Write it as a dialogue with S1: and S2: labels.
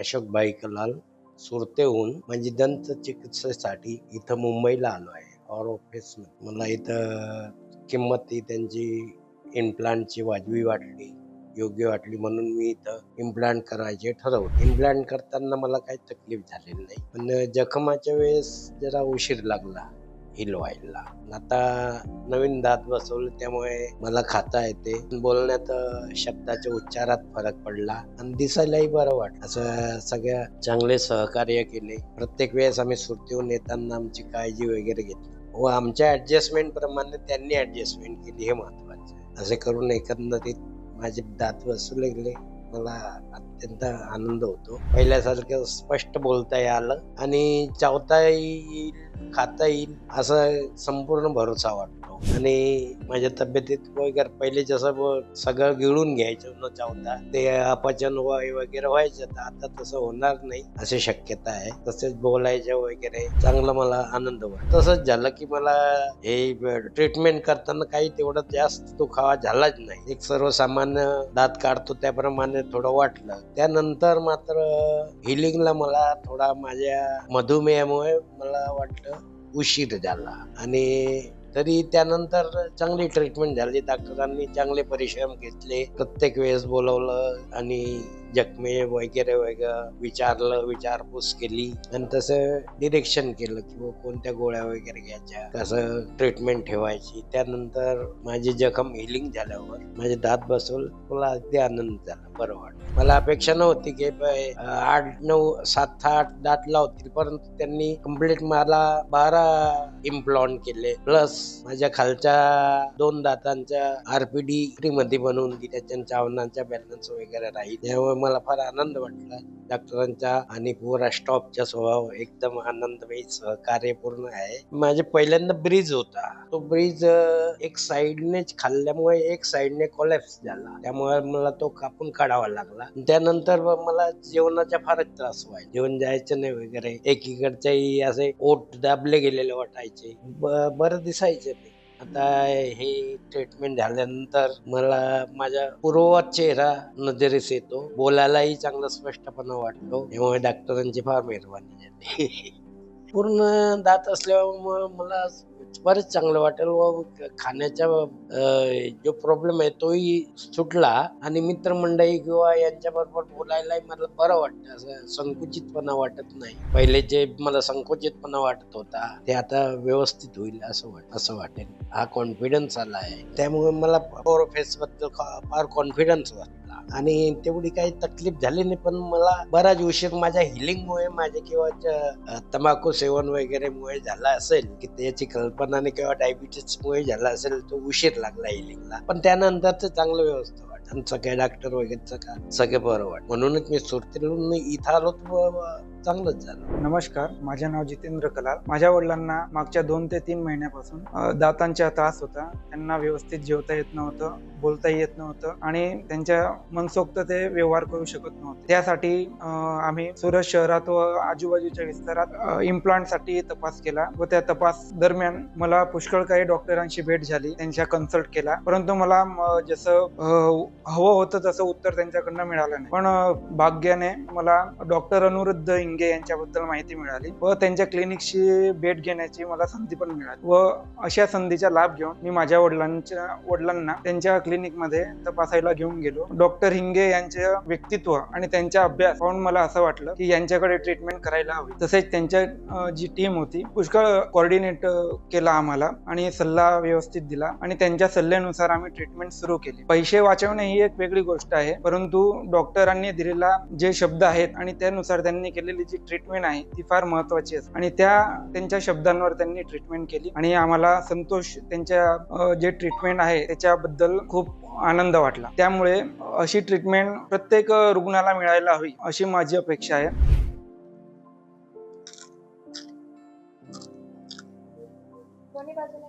S1: अशोक भाई कलाल सुरतेहून म्हणजे दंत चिकित्सेसाठी इथं मुंबईला आलो आहे. ऑफिस मला इथं किंमत ही त्यांची इम्प्लांटची वाजवी वाटली, योग्य वाटली म्हणून मी इथं इम्प्लांट करायचे ठरवले. इम्प्लांट करताना मला काही तकलीफ झालेली नाही, पण जखमाच्या वेळेस जरा उशीर लागला हील व्हायला. आता नवीन दात बसवले त्यामुळे मला खाता येते, बोलण्यात शब्दाच्या उच्चारात फरक पडला आणि दिसायलाही बरं वाटलं. असं सगळ्या चांगले सहकार्य केले. प्रत्येक वेळेस आम्ही सुट्टीहून येताना आमची काळजी वगैरे घेतली व आमच्या ऍडजस्टमेंट प्रमाणे त्यांनी ऍडजस्टमेंट केली, हे महत्वाचं आहे. असे करून एकंदरीत माझे दात बसवले गेले. मला अत्यंत आनंद होतो. पहिल्यासारखं स्पष्ट बोलता आलं आणि चावता येईल, खाता येईल असं संपूर्ण भरोसा वाटतो. आणि माझ्या तब्येतीत वगैरे पहिले जसं सगळं गिळून घ्यायचं न चावता, ते अपचन वगैरे व्हायचं, तर आता तसं होणार नाही अशी शक्यता आहे. तसेच बोलायचं वगैरे चांगलं मला आनंद वाटतो. तसंच झालं की मला हे ट्रीटमेंट करताना काही तेवढा जास्त दुखावा झालाच नाही. एक सर्वसामान्य दात काढतो त्याप्रमाणे थोडं वाटलं. त्यानंतर मात्र हिलिंगला मला थोडा माझ्या मधुमेहामुळे मला वाटलं उशीर झाला आणि तरी त्यानंतर चांगली ट्रीटमेंट झाली. डॉक्टरांनी चांगले परिश्रम घेतले, प्रत्येक वेळेस बोलवलं आणि जखमे वगैरे विचारपूस केली आणि तसं डिरेक्शन केलं की कोणत्या गोळ्या वगैरे घ्यायच्या, कसं ट्रीटमेंट ठेवायची. त्यानंतर माझी जखम हिलिंग झाल्यावर माझे दात बसवलं, मला अगदी आनंद झाला, बरं वाटलं. मला अपेक्षा नव्हती की 8, 9, 7, 8 दात लावतील, परंतु त्यांनी कम्प्लीट मला 12 इम्प्लांट केले, प्लस माझ्या खालच्या 2 दातांच्या RPD फ्री मध्ये बनवून दिल्या, त्यांच्या चावण्याचा बॅलन्स वगैरे राहील. त्यामुळे मला फार आनंद वाटला. डॉक्टरांचा आणि पुरा स्टॉफचा स्वभाव एकदम आनंदमयी, सहकार्यपूर्ण आहे. माझे पहिल्यांदा ब्रिज होता, तो ब्रिज एक साइडनेच खाल्ल्यामुळे एक साइडने कोलॅप्स झाला, त्यामुळे मला तो कापून काढावा लागला. त्यानंतर मला जेवणाचा फारच त्रास व्हायचा, जेवण जायचं नाही वगैरे. एकीकडच्याही असे ओठ दाबले गेलेले वाटायचे, बरं दिसायचे ते. आता हे ट्रीटमेंट झाल्यानंतर मला माझा पूर्ववत चेहरा नजरेस येतो, बोलायलाही चांगला स्पष्टपणा वाटतो. त्यामुळे डॉक्टरांची फार मेहरबानी झाली. पूर्ण दात असल्यामुळे मला बरंच चांगलं वाटेल व खाण्याचा जो प्रॉब्लेम आहे तोही सुटला आणि मित्रमंडळी किंवा यांच्याबरोबर बोलायलाही मला बरं वाटतं. असं संकुचितपणा वाटत नाही. पहिले जे मला संकुचितपणा वाटत होता ते आता व्यवस्थित होईल असं वाटेल. हा कॉन्फिडन्स आला आहे. त्यामुळे मला फेस बद्दल फार कॉन्फिडन्स वाटला आणि तेवढी काही तकलीफ झाली नाही. पण मला बराच उशीर माझ्या हिलिंगमुळे, माझे किंवा तंबाखू सेवन वगैरे मुळे झाला असेल की त्याची कल्पना नाही, किंवा डायबिटीस मुळे झाला असेल, तो उशीर लागला हिलिंगला. पण त्यानंतर तर चांगलं व्यवस्था वाटत आणि सगळे डॉक्टर वगैरे सगळे बरं वाटत. म्हणूनच मी सुरतेहून इथं आलो, चांगलंच झालं.
S2: नमस्कार, माझे नाव जितेंद्र कलाल. माझ्या वडिलांना मागच्या 2 ते 3 महिन्यापासून दातांचा त्रास होता. त्यांना व्यवस्थित जेवता येत नव्हतं, बोलता येत नव्हतं आणि त्यांच्या मनसोक्त ते व्यवहार करू शकत नव्हते. त्यासाठी आम्ही सुरत शहरात व आजूबाजूच्या विस्तारात इम्प्लांटसाठी तपास केला व त्या तपास दरम्यान मला पुष्कळ काही डॉक्टरांशी भेट झाली, त्यांच्या कन्सल्ट केला. परंतु मला जसं हवं होतं तसं उत्तर त्यांच्याकडनं मिळालं नाही. पण भाग्याने मला डॉक्टर अनुरुद्ध हिंगे यांच्याबद्दल माहिती मिळाली व त्यांच्या क्लिनिकची भेट घेण्याची मला संधी पण मिळाली व अशा संधीचा लाभ घेऊन मी माझ्या वडिलांना त्यांच्या क्लिनिकमध्ये तपासायला घेऊन गेलो. डॉक्टर हिंगे यांचे व्यक्तित्व आणि त्यांचा अभ्यास पाहून मला असं वाटलं की यांच्याकडे ट्रीटमेंट करायला हवी. तसेच त्यांच्या जी टीम होती पुष्कळ कोऑर्डिनेट केला आम्हाला आणि सल्ला व्यवस्थित दिला आणि त्यांच्या सल्ल्यानुसार आम्ही ट्रीटमेंट सुरू केली. पैसे वाचवणे ही एक वेगळी गोष्ट आहे, परंतु डॉक्टरांनी दिलेला जे शब्द आहेत आणि त्यानुसार त्यांनी केलेली जी ट्रीटमेंट आहे ती फार महत्वाची असते आणि त्यांच्या शब्दांवर त्यांनी ट्रीटमेंट केली आणि आम्हाला संतोष, त्यांच्या जे ट्रीटमेंट आहे त्याच्याबद्दल खूप आनंद वाटला. त्यामुळे अशी ट्रीटमेंट प्रत्येक रुग्णाला मिळायला हवी अशी माझी अपेक्षा आहे.
S3: दोन्ही बाजूला